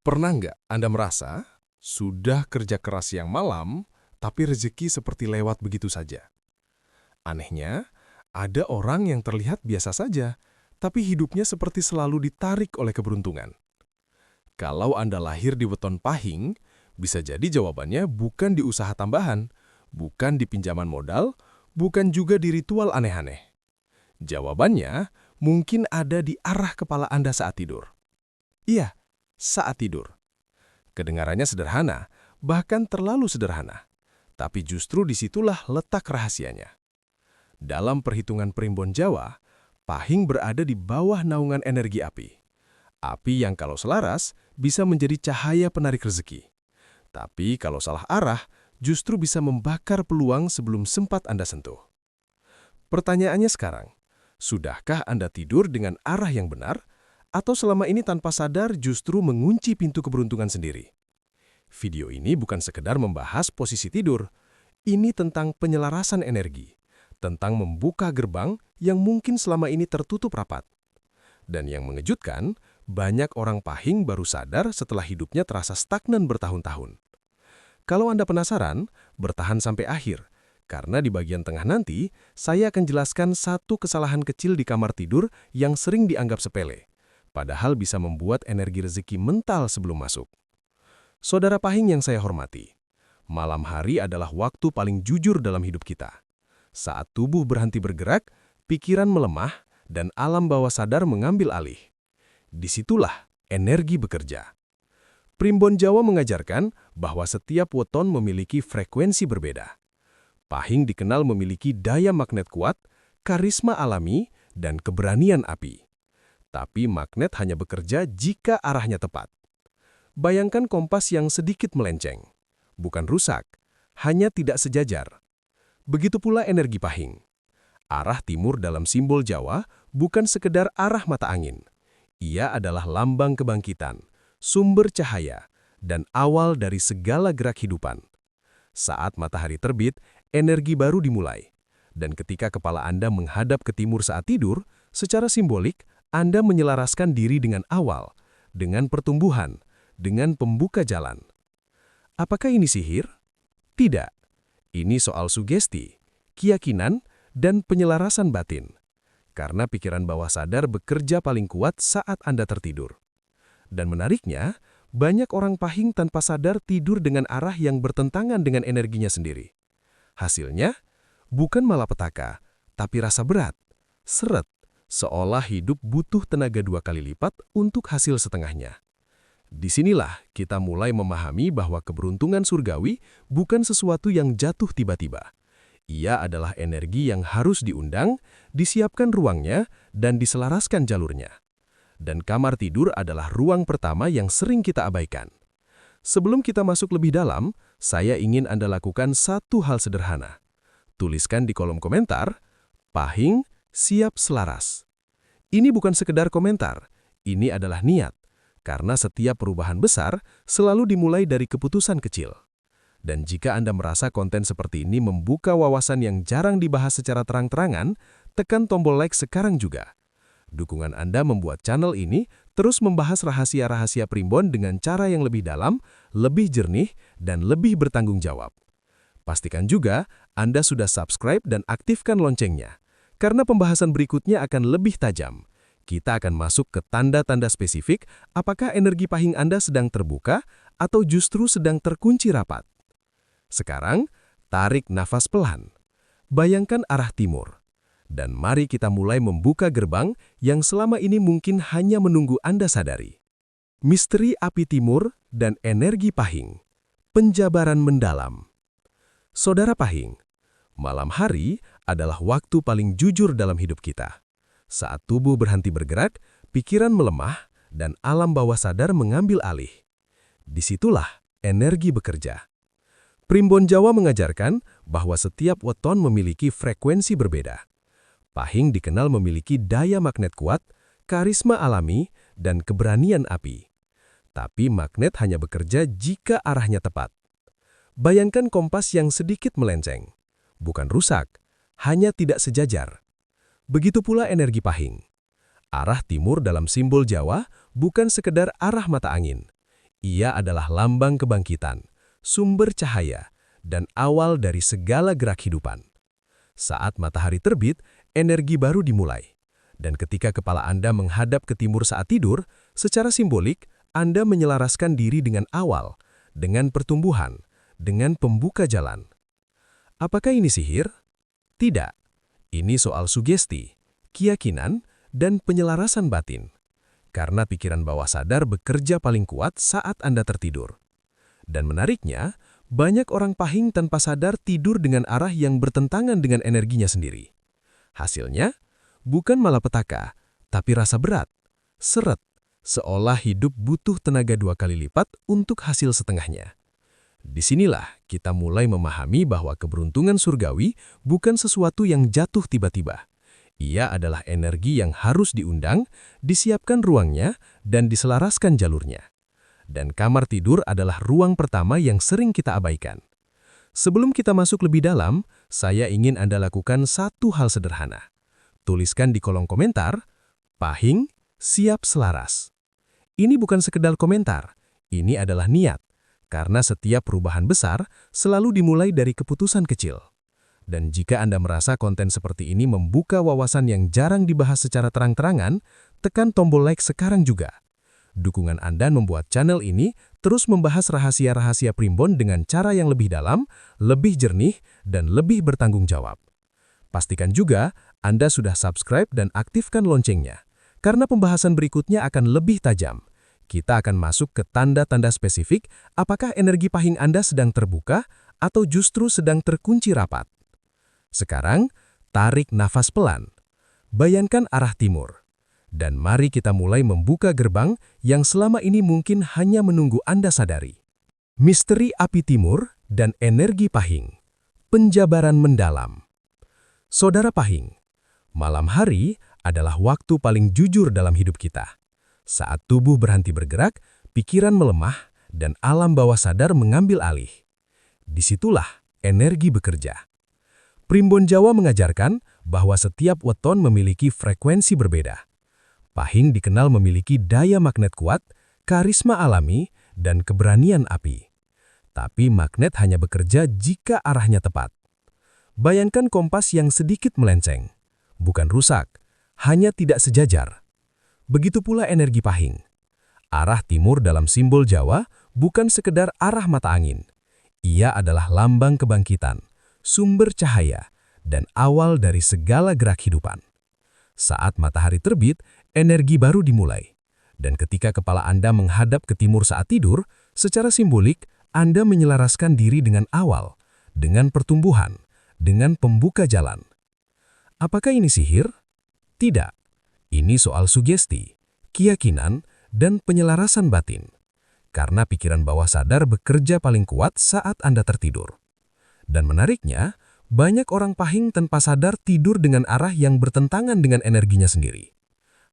Pernah nggak Anda merasa sudah kerja keras siang malam, tapi rezeki seperti lewat begitu saja? Anehnya, ada orang yang terlihat biasa saja, tapi hidupnya seperti selalu ditarik oleh keberuntungan. Kalau Anda lahir di weton pahing, bisa jadi jawabannya bukan di usaha tambahan, bukan di pinjaman modal, bukan juga di ritual aneh-aneh. Jawabannya mungkin ada di arah kepala Anda saat tidur. Iya, saat tidur. Kedengarannya sederhana, bahkan terlalu sederhana. Tapi justru disitulah letak rahasianya. Dalam perhitungan primbon Jawa, pahing berada di bawah naungan energi api. Api yang kalau selaras bisa menjadi cahaya penarik rezeki. Tapi kalau salah arah, justru bisa membakar peluang sebelum sempat Anda sentuh. Pertanyaannya sekarang, sudahkah Anda tidur dengan arah yang benar, atau selama ini tanpa sadar justru mengunci pintu keberuntungan sendiri? Video ini bukan sekedar membahas posisi tidur. Ini tentang penyelarasan energi, tentang membuka gerbang yang mungkin selama ini tertutup rapat. Dan yang mengejutkan, banyak orang pahing baru sadar setelah hidupnya terasa stagnan bertahun-tahun. Kalau Anda penasaran, bertahan sampai akhir, karena di bagian tengah nanti, saya akan jelaskan satu kesalahan kecil di kamar tidur yang sering dianggap sepele, padahal bisa membuat energi rezeki mental sebelum masuk. Saudara pahing yang saya hormati, malam hari adalah waktu paling jujur dalam hidup kita. Saat tubuh berhenti bergerak, pikiran melemah, dan alam bawah sadar mengambil alih. Disitulah energi bekerja. Primbon Jawa mengajarkan bahwa setiap weton memiliki frekuensi berbeda. Pahing dikenal memiliki daya magnet kuat, karisma alami, dan keberanian api. Tapi magnet hanya bekerja jika arahnya tepat. Bayangkan kompas yang sedikit melenceng. Bukan rusak, hanya tidak sejajar. Begitu pula energi pahing. Arah timur dalam simbol Jawa bukan sekedar arah mata angin. Ia adalah lambang kebangkitan, sumber cahaya, dan awal dari segala gerak hidupan. Saat matahari terbit, energi baru dimulai. Dan ketika kepala Anda menghadap ke timur saat tidur, secara simbolik, Anda menyelaraskan diri dengan awal, dengan pertumbuhan, dengan pembuka jalan. Apakah ini sihir? Tidak. Ini soal sugesti, keyakinan, dan penyelarasan batin. Karena pikiran bawah sadar bekerja paling kuat saat Anda tertidur. Dan menariknya, banyak orang pahing tanpa sadar tidur dengan arah yang bertentangan dengan energinya sendiri. Hasilnya, bukan malapetaka, tapi rasa berat, seret, seolah hidup butuh tenaga 2 kali lipat untuk hasil setengahnya. Disinilah kita mulai memahami bahwa keberuntungan surgawi bukan sesuatu yang jatuh tiba-tiba. Ia adalah energi yang harus diundang, disiapkan ruangnya, dan diselaraskan jalurnya. Dan kamar tidur adalah ruang pertama yang sering kita abaikan. Sebelum kita masuk lebih dalam, saya ingin Anda lakukan satu hal sederhana. Tuliskan di kolom komentar, pahing siap selaras. Ini bukan sekedar komentar, ini adalah niat. Karena setiap perubahan besar selalu dimulai dari keputusan kecil. Dan jika Anda merasa konten seperti ini membuka wawasan yang jarang dibahas secara terang-terangan, tekan tombol like sekarang juga. Dukungan Anda membuat channel ini terus membahas rahasia-rahasia primbon dengan cara yang lebih dalam, lebih jernih, dan lebih bertanggung jawab. Pastikan juga Anda sudah subscribe dan aktifkan loncengnya, karena pembahasan berikutnya akan lebih tajam. Kita akan masuk ke tanda-tanda spesifik apakah energi pahing Anda sedang terbuka atau justru sedang terkunci rapat. Sekarang, tarik nafas pelan. Bayangkan arah timur. Dan mari kita mulai membuka gerbang yang selama ini mungkin hanya menunggu Anda sadari. Misteri api timur dan energi pahing. Penjabaran mendalam. Saudara pahing, malam hari adalah waktu paling jujur dalam hidup kita. Saat tubuh berhenti bergerak, pikiran melemah, dan alam bawah sadar mengambil alih. Disitulah energi bekerja. Primbon Jawa mengajarkan bahwa setiap weton memiliki frekuensi berbeda. Pahing dikenal memiliki daya magnet kuat, karisma alami, dan keberanian api. Tapi magnet hanya bekerja jika arahnya tepat. Bayangkan kompas yang sedikit melenceng. Bukan rusak, hanya tidak sejajar. Begitu pula energi pahing. Arah timur dalam simbol Jawa bukan sekedar arah mata angin. Ia adalah lambang kebangkitan, sumber cahaya, dan awal dari segala gerak hidupan. Saat matahari terbit, energi baru dimulai. Dan ketika kepala Anda menghadap ke timur saat tidur, secara simbolik, Anda menyelaraskan diri dengan awal, dengan pertumbuhan, dengan pembuka jalan. Apakah ini sihir? Tidak. Ini soal sugesti, keyakinan, dan penyelarasan batin. Karena pikiran bawah sadar bekerja paling kuat saat Anda tertidur. Dan menariknya, banyak orang pahing tanpa sadar tidur dengan arah yang bertentangan dengan energinya sendiri. Hasilnya, bukan malapetaka, tapi rasa berat, seret, seolah hidup butuh tenaga 2 kali lipat untuk hasil setengahnya. Disinilah kita mulai memahami bahwa keberuntungan surgawi bukan sesuatu yang jatuh tiba-tiba. Ia adalah energi yang harus diundang, disiapkan ruangnya, dan diselaraskan jalurnya. Dan kamar tidur adalah ruang pertama yang sering kita abaikan. Sebelum kita masuk lebih dalam, saya ingin Anda lakukan satu hal sederhana. Tuliskan di kolom komentar, "Pahing, siap selaras." Ini bukan sekedar komentar, ini adalah niat, karena setiap perubahan besar selalu dimulai dari keputusan kecil. Dan jika Anda merasa konten seperti ini membuka wawasan yang jarang dibahas secara terang-terangan, tekan tombol like sekarang juga. Dukungan Anda membuat channel ini terus membahas rahasia-rahasia primbon dengan cara yang lebih dalam, lebih jernih, dan lebih bertanggung jawab. Pastikan juga Anda sudah subscribe dan aktifkan loncengnya, karena pembahasan berikutnya akan lebih tajam. Kita akan masuk ke tanda-tanda spesifik apakah energi pahing Anda sedang terbuka atau justru sedang terkunci rapat. Sekarang, tarik nafas pelan. Bayangkan arah timur. Dan mari kita mulai membuka gerbang yang selama ini mungkin hanya menunggu Anda sadari. Misteri api timur dan energi pahing. Penjabaran mendalam. Saudara pahing, malam hari adalah waktu paling jujur dalam hidup kita. Saat tubuh berhenti bergerak, pikiran melemah, dan alam bawah sadar mengambil alih. Disitulah energi bekerja. Primbon Jawa mengajarkan bahwa setiap weton memiliki frekuensi berbeda. Pahing dikenal memiliki daya magnet kuat, karisma alami, dan keberanian api. Tapi magnet hanya bekerja jika arahnya tepat. Bayangkan kompas yang sedikit melenceng. Bukan rusak, hanya tidak sejajar. Begitu pula energi pahing. Arah timur dalam simbol Jawa bukan sekedar arah mata angin. Ia adalah lambang kebangkitan, sumber cahaya, dan awal dari segala gerak hidupan. Saat matahari terbit, energi baru dimulai. Dan ketika kepala Anda menghadap ke timur saat tidur, secara simbolik, Anda menyelaraskan diri dengan awal, dengan pertumbuhan, dengan pembuka jalan. Apakah ini sihir? Tidak. Ini soal sugesti, keyakinan, dan penyelarasan batin. Karena pikiran bawah sadar bekerja paling kuat saat Anda tertidur. Dan menariknya, banyak orang pahing tanpa sadar tidur dengan arah yang bertentangan dengan energinya sendiri.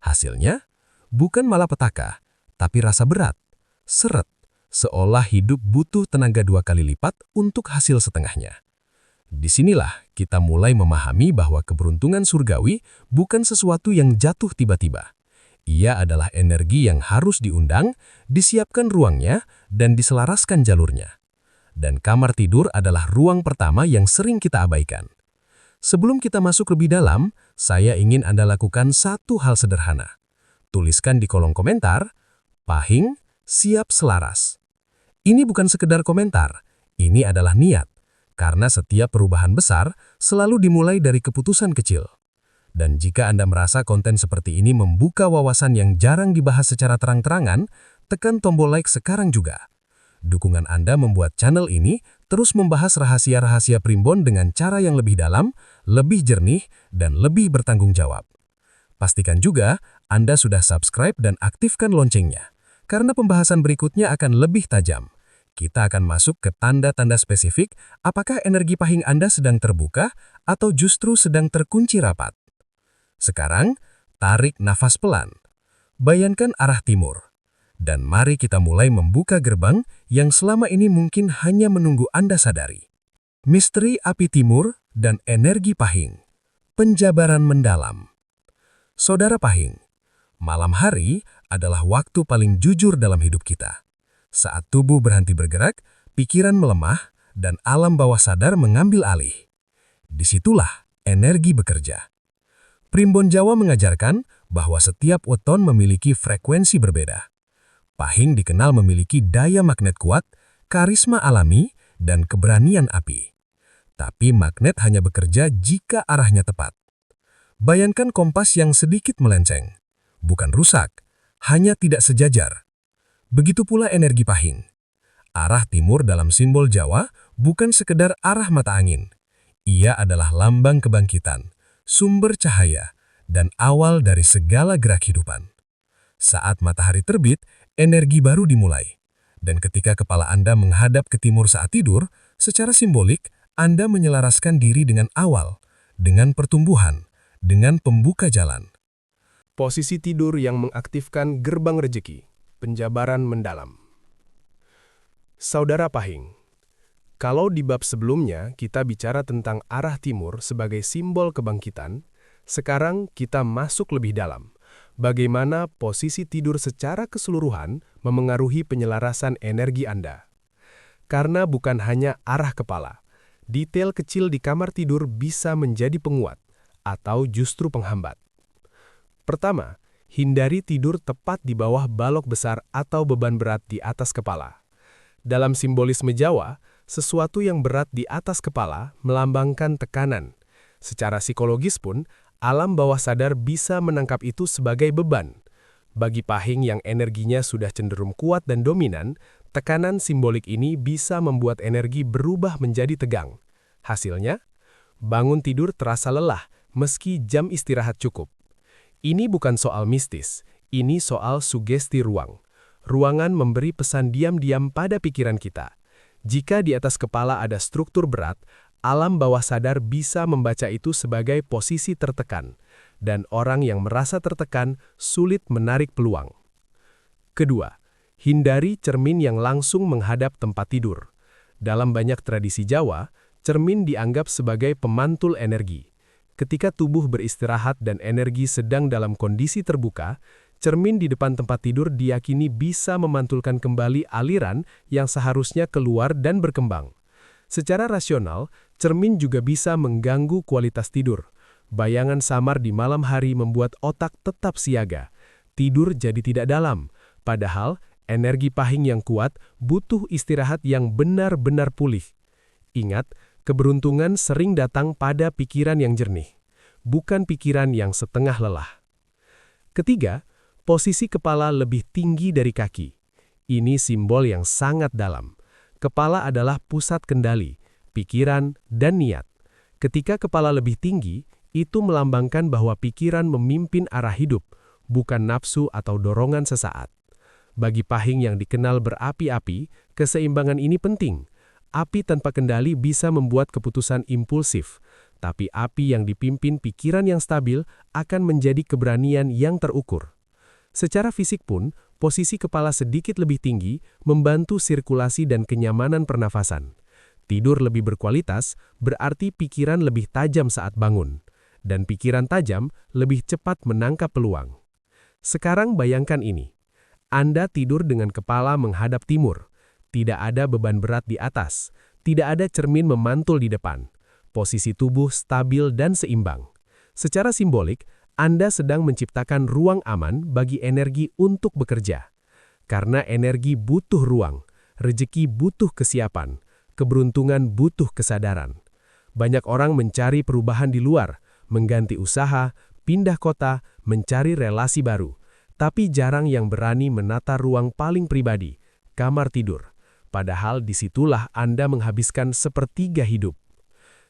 Hasilnya, bukan malapetaka, tapi rasa berat, seret, seolah hidup butuh tenaga 2 kali lipat untuk hasil setengahnya. Disinilah kita mulai memahami bahwa keberuntungan surgawi bukan sesuatu yang jatuh tiba-tiba. Ia adalah energi yang harus diundang, disiapkan ruangnya, dan diselaraskan jalurnya. Dan kamar tidur adalah ruang pertama yang sering kita abaikan. Sebelum kita masuk lebih dalam, saya ingin Anda lakukan satu hal sederhana. Tuliskan di kolom komentar, "Pahing, siap selaras." Ini bukan sekedar komentar, ini adalah niat. Karena setiap perubahan besar selalu dimulai dari keputusan kecil. Dan jika Anda merasa konten seperti ini membuka wawasan yang jarang dibahas secara terang-terangan, tekan tombol like sekarang juga. Dukungan Anda membuat channel ini terus membahas rahasia-rahasia primbon dengan cara yang lebih dalam, lebih jernih, dan lebih bertanggung jawab. Pastikan juga Anda sudah subscribe dan aktifkan loncengnya, karena pembahasan berikutnya akan lebih tajam. Kita akan masuk ke tanda-tanda spesifik apakah energi pahing Anda sedang terbuka atau justru sedang terkunci rapat. Sekarang, tarik nafas pelan. Bayangkan arah timur. Dan mari kita mulai membuka gerbang yang selama ini mungkin hanya menunggu Anda sadari. Misteri api timur dan energi pahing. Penjabaran mendalam. Saudara pahing, malam hari adalah waktu paling jujur dalam hidup kita. Saat tubuh berhenti bergerak, pikiran melemah, dan alam bawah sadar mengambil alih. Disitulah energi bekerja. Primbon Jawa mengajarkan bahwa setiap weton memiliki frekuensi berbeda. Pahing dikenal memiliki daya magnet kuat, karisma alami, dan keberanian api. Tapi magnet hanya bekerja jika arahnya tepat. Bayangkan kompas yang sedikit melenceng. Bukan rusak, hanya tidak sejajar. Begitu pula energi pahing. Arah timur dalam simbol Jawa bukan sekedar arah mata angin. Ia adalah lambang kebangkitan, sumber cahaya, dan awal dari segala gerak hidupan. Saat matahari terbit, energi baru dimulai. Dan ketika kepala Anda menghadap ke timur saat tidur, secara simbolik, Anda menyelaraskan diri dengan awal, dengan pertumbuhan, dengan pembuka jalan. Posisi tidur yang mengaktifkan gerbang rejeki, penjabaran mendalam. Saudara Pahing, kalau di bab sebelumnya kita bicara tentang arah timur sebagai simbol kebangkitan, sekarang kita masuk lebih dalam. Bagaimana posisi tidur secara keseluruhan memengaruhi penyelarasan energi Anda. Karena bukan hanya arah kepala, detail kecil di kamar tidur bisa menjadi penguat atau justru penghambat. Pertama, hindari tidur tepat di bawah balok besar atau beban berat di atas kepala. Dalam simbolisme Jawa, sesuatu yang berat di atas kepala melambangkan tekanan. Secara psikologis pun, alam bawah sadar bisa menangkap itu sebagai beban. Bagi Pahing yang energinya sudah cenderung kuat dan dominan, tekanan simbolik ini bisa membuat energi berubah menjadi tegang. Hasilnya, bangun tidur terasa lelah meski jam istirahat cukup. Ini bukan soal mistis, ini soal sugesti ruang. Ruangan memberi pesan diam-diam pada pikiran kita. Jika di atas kepala ada struktur berat, alam bawah sadar bisa membaca itu sebagai posisi tertekan, dan orang yang merasa tertekan sulit menarik peluang. Kedua, hindari cermin yang langsung menghadap tempat tidur. Dalam banyak tradisi Jawa, cermin dianggap sebagai pemantul energi. Ketika tubuh beristirahat dan energi sedang dalam kondisi terbuka, cermin di depan tempat tidur diyakini bisa memantulkan kembali aliran yang seharusnya keluar dan berkembang. Secara rasional, cermin juga bisa mengganggu kualitas tidur. Bayangan samar di malam hari membuat otak tetap siaga. Tidur jadi tidak dalam, padahal energi Pahing yang kuat butuh istirahat yang benar-benar pulih. Ingat, keberuntungan sering datang pada pikiran yang jernih, bukan pikiran yang setengah lelah. Ketiga, posisi kepala lebih tinggi dari kaki. Ini simbol yang sangat dalam. Kepala adalah pusat kendali, pikiran, dan niat. Ketika kepala lebih tinggi, itu melambangkan bahwa pikiran memimpin arah hidup, bukan nafsu atau dorongan sesaat. Bagi Pahing yang dikenal berapi-api, keseimbangan ini penting. Api tanpa kendali bisa membuat keputusan impulsif, tapi api yang dipimpin pikiran yang stabil akan menjadi keberanian yang terukur. Secara fisik pun, posisi kepala sedikit lebih tinggi membantu sirkulasi dan kenyamanan pernafasan. Tidur lebih berkualitas berarti pikiran lebih tajam saat bangun, dan pikiran tajam lebih cepat menangkap peluang. Sekarang bayangkan ini. Anda tidur dengan kepala menghadap timur. Tidak ada beban berat di atas. Tidak ada cermin memantul di depan. Posisi tubuh stabil dan seimbang. Secara simbolik, Anda sedang menciptakan ruang aman bagi energi untuk bekerja. Karena energi butuh ruang, rezeki butuh kesiapan, keberuntungan butuh kesadaran. Banyak orang mencari perubahan di luar, mengganti usaha, pindah kota, mencari relasi baru. Tapi jarang yang berani menata ruang paling pribadi, kamar tidur. Padahal disitulah Anda menghabiskan sepertiga hidup.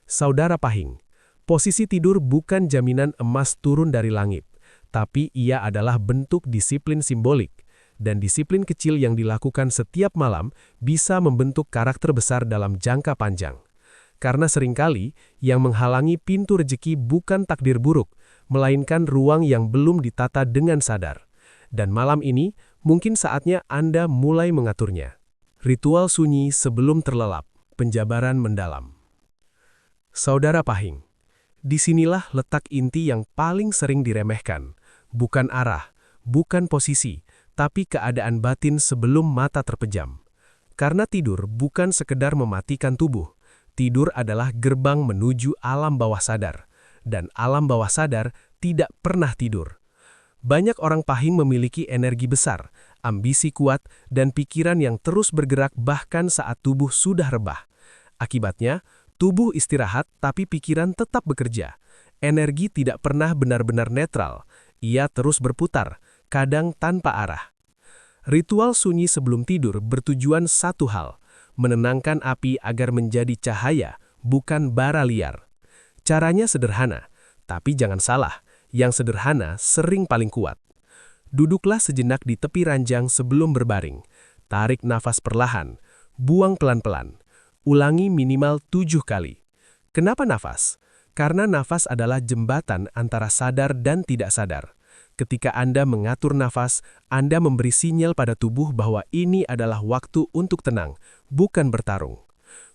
Saudara Pahing, posisi tidur bukan jaminan emas turun dari langit, tapi ia adalah bentuk disiplin simbolik, dan disiplin kecil yang dilakukan setiap malam bisa membentuk karakter besar dalam jangka panjang. Karena seringkali yang menghalangi pintu rezeki bukan takdir buruk, melainkan ruang yang belum ditata dengan sadar. Dan malam ini, mungkin saatnya Anda mulai mengaturnya. Ritual sunyi sebelum terlelap, penjabaran mendalam. Saudara Pahing, disinilah letak inti yang paling sering diremehkan. Bukan arah, bukan posisi, tapi keadaan batin sebelum mata terpejam. Karena tidur bukan sekedar mematikan tubuh. Tidur adalah gerbang menuju alam bawah sadar. Dan alam bawah sadar tidak pernah tidur. Banyak orang pahing memiliki energi besar, ambisi kuat, dan pikiran yang terus bergerak bahkan saat tubuh sudah rebah. Akibatnya, tubuh istirahat tapi pikiran tetap bekerja. Energi tidak pernah benar-benar netral. Ia terus berputar, kadang tanpa arah. Ritual sunyi sebelum tidur bertujuan satu hal, menenangkan api agar menjadi cahaya, bukan bara liar. Caranya sederhana, tapi jangan salah, yang sederhana sering paling kuat. Duduklah sejenak di tepi ranjang sebelum berbaring. Tarik nafas perlahan, buang pelan-pelan. Ulangi minimal 7 kali. Kenapa nafas? Karena nafas adalah jembatan antara sadar dan tidak sadar. Ketika Anda mengatur nafas, Anda memberi sinyal pada tubuh bahwa ini adalah waktu untuk tenang, bukan bertarung.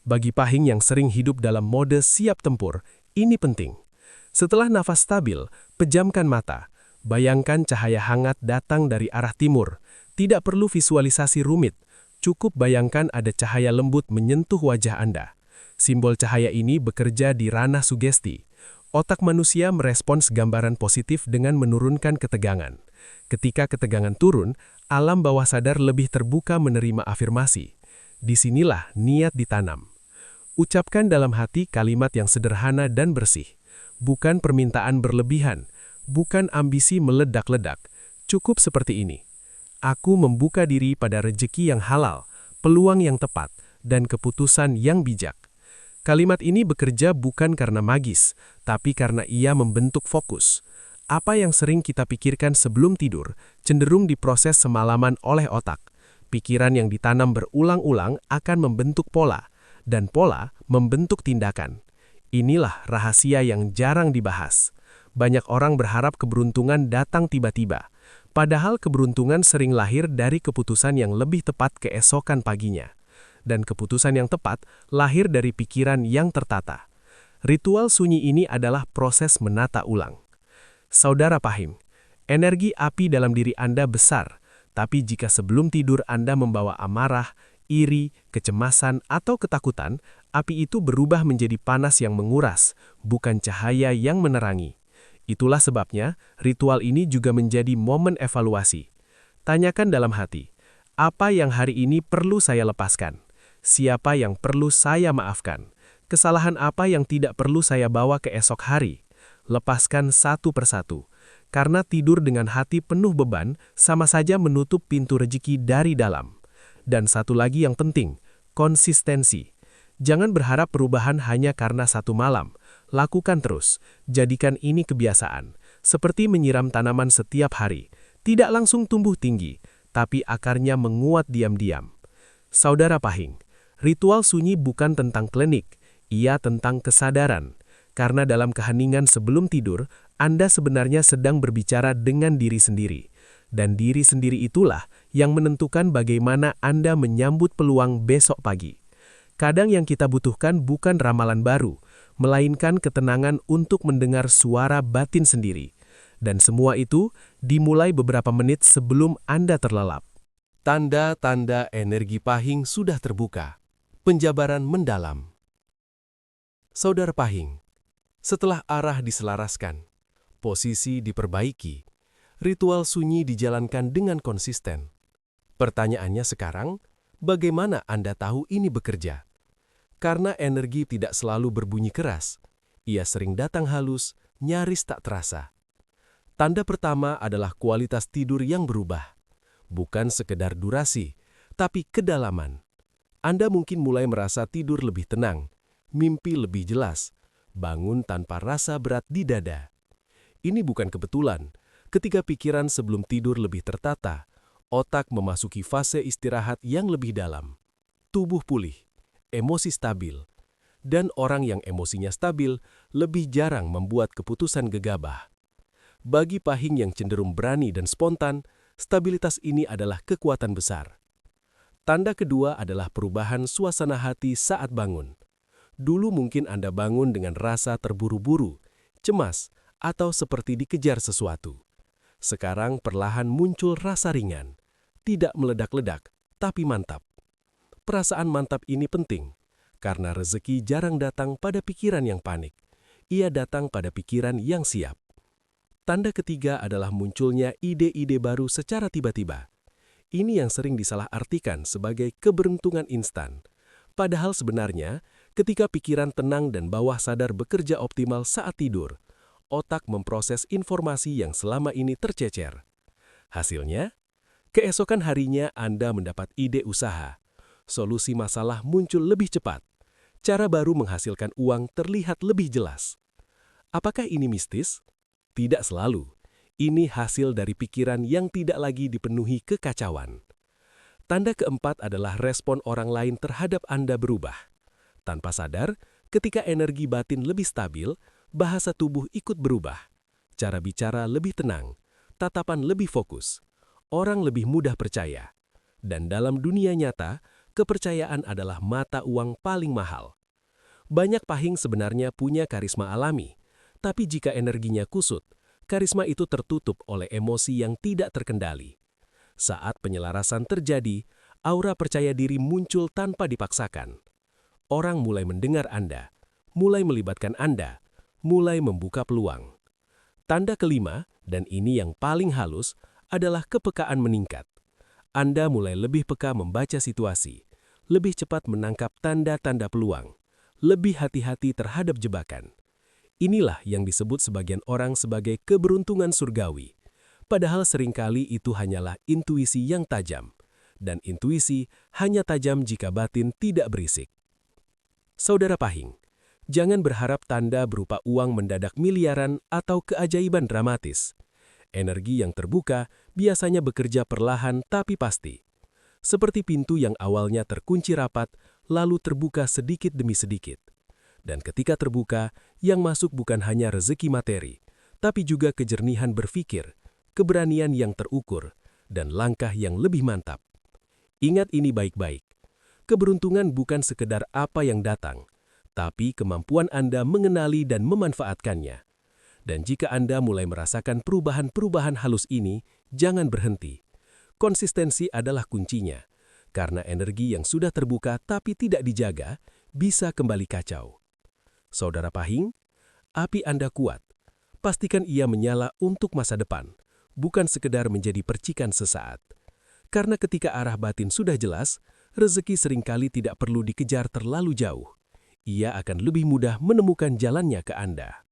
Bagi pahing yang sering hidup dalam mode siap tempur, ini penting. Setelah nafas stabil, pejamkan mata. Bayangkan cahaya hangat datang dari arah timur. Tidak perlu visualisasi rumit. Cukup bayangkan ada cahaya lembut menyentuh wajah Anda. Simbol cahaya ini bekerja di ranah sugesti. Otak manusia merespons gambaran positif dengan menurunkan ketegangan. Ketika ketegangan turun, alam bawah sadar lebih terbuka menerima afirmasi. Disinilah niat ditanam. Ucapkan dalam hati kalimat yang sederhana dan bersih. Bukan permintaan berlebihan, bukan ambisi meledak-ledak. Cukup seperti ini. Aku membuka diri pada rejeki yang halal, peluang yang tepat, dan keputusan yang bijak. Kalimat ini bekerja bukan karena magis, tapi karena ia membentuk fokus. Apa yang sering kita pikirkan sebelum tidur, cenderung diproses semalaman oleh otak. Pikiran yang ditanam berulang-ulang akan membentuk pola, dan pola membentuk tindakan. Inilah rahasia yang jarang dibahas. Banyak orang berharap keberuntungan datang tiba-tiba, padahal keberuntungan sering lahir dari keputusan yang lebih tepat keesokan paginya. Dan keputusan yang tepat lahir dari pikiran yang tertata. Ritual sunyi ini adalah proses menata ulang. Saudara pahim, energi api dalam diri Anda besar, tapi jika sebelum tidur Anda membawa amarah, iri, kecemasan, atau ketakutan, api itu berubah menjadi panas yang menguras, bukan cahaya yang menerangi. Itulah sebabnya, ritual ini juga menjadi momen evaluasi. Tanyakan dalam hati, apa yang hari ini perlu saya lepaskan? Siapa yang perlu saya maafkan? Kesalahan apa yang tidak perlu saya bawa ke esok hari? Lepaskan satu persatu. Karena tidur dengan hati penuh beban, sama saja menutup pintu rezeki dari dalam. Dan satu lagi yang penting, konsistensi. Jangan berharap perubahan hanya karena satu malam. Lakukan terus. Jadikan ini kebiasaan. Seperti menyiram tanaman setiap hari. Tidak langsung tumbuh tinggi, tapi akarnya menguat diam-diam. Saudara pahing, ritual sunyi bukan tentang klinik, ia tentang kesadaran. Karena dalam keheningan sebelum tidur, Anda sebenarnya sedang berbicara dengan diri sendiri. Dan diri sendiri itulah yang menentukan bagaimana Anda menyambut peluang besok pagi. Kadang yang kita butuhkan bukan ramalan baru, melainkan ketenangan untuk mendengar suara batin sendiri. Dan semua itu dimulai beberapa menit sebelum Anda terlelap. Tanda-tanda energi pahing sudah terbuka. Penjabaran mendalam. Saudara pahing, setelah arah diselaraskan, posisi diperbaiki, ritual sunyi dijalankan dengan konsisten. Pertanyaannya sekarang, bagaimana Anda tahu ini bekerja? Karena energi tidak selalu berbunyi keras, ia sering datang halus, nyaris tak terasa. Tanda pertama adalah kualitas tidur yang berubah. Bukan sekedar durasi, tapi kedalaman. Anda mungkin mulai merasa tidur lebih tenang, mimpi lebih jelas, bangun tanpa rasa berat di dada. Ini bukan kebetulan. Ketika pikiran sebelum tidur lebih tertata, otak memasuki fase istirahat yang lebih dalam. Tubuh pulih, emosi stabil, dan orang yang emosinya stabil lebih jarang membuat keputusan gegabah. Bagi pahing yang cenderung berani dan spontan, stabilitas ini adalah kekuatan besar. Tanda kedua adalah perubahan suasana hati saat bangun. Dulu mungkin Anda bangun dengan rasa terburu-buru, cemas, atau seperti dikejar sesuatu. Sekarang perlahan muncul rasa ringan, tidak meledak-ledak, tapi mantap. Perasaan mantap ini penting, karena rezeki jarang datang pada pikiran yang panik. Ia datang pada pikiran yang siap. Tanda ketiga adalah munculnya ide-ide baru secara tiba-tiba. Ini yang sering disalahartikan sebagai keberuntungan instan. Padahal sebenarnya, ketika pikiran tenang dan bawah sadar bekerja optimal saat tidur, otak memproses informasi yang selama ini tercecer. Hasilnya, keesokan harinya Anda mendapat ide usaha. Solusi masalah muncul lebih cepat. Cara baru menghasilkan uang terlihat lebih jelas. Apakah ini mistis? Tidak selalu. Ini hasil dari pikiran yang tidak lagi dipenuhi kekacauan. Tanda keempat adalah respon orang lain terhadap Anda berubah. Tanpa sadar, ketika energi batin lebih stabil, bahasa tubuh ikut berubah. Cara bicara lebih tenang, tatapan lebih fokus. Orang lebih mudah percaya. Dan dalam dunia nyata, kepercayaan adalah mata uang paling mahal. Banyak pahing sebenarnya punya karisma alami, tapi jika energinya kusut, karisma itu tertutup oleh emosi yang tidak terkendali. Saat penyelarasan terjadi, aura percaya diri muncul tanpa dipaksakan. Orang mulai mendengar Anda, mulai melibatkan Anda, mulai membuka peluang. Tanda kelima, dan ini yang paling halus, adalah kepekaan meningkat. Anda mulai lebih peka membaca situasi, lebih cepat menangkap tanda-tanda peluang, lebih hati-hati terhadap jebakan. Inilah yang disebut sebagian orang sebagai keberuntungan surgawi. Padahal seringkali itu hanyalah intuisi yang tajam. Dan intuisi hanya tajam jika batin tidak berisik. Saudara pahing, jangan berharap tanda berupa uang mendadak miliaran atau keajaiban dramatis. Energi yang terbuka biasanya bekerja perlahan tapi pasti. Seperti pintu yang awalnya terkunci rapat, lalu terbuka sedikit demi sedikit. Dan ketika terbuka, yang masuk bukan hanya rezeki materi, tapi juga kejernihan berpikir, keberanian yang terukur, dan langkah yang lebih mantap. Ingat ini baik-baik. Keberuntungan bukan sekedar apa yang datang, tapi kemampuan Anda mengenali dan memanfaatkannya. Dan jika Anda mulai merasakan perubahan-perubahan halus ini, jangan berhenti. Konsistensi adalah kuncinya, karena energi yang sudah terbuka tapi tidak dijaga, bisa kembali kacau. Saudara pahing, api Anda kuat. Pastikan ia menyala untuk masa depan, bukan sekedar menjadi percikan sesaat. Karena ketika arah batin sudah jelas, rezeki seringkali tidak perlu dikejar terlalu jauh. Ia akan lebih mudah menemukan jalannya ke Anda.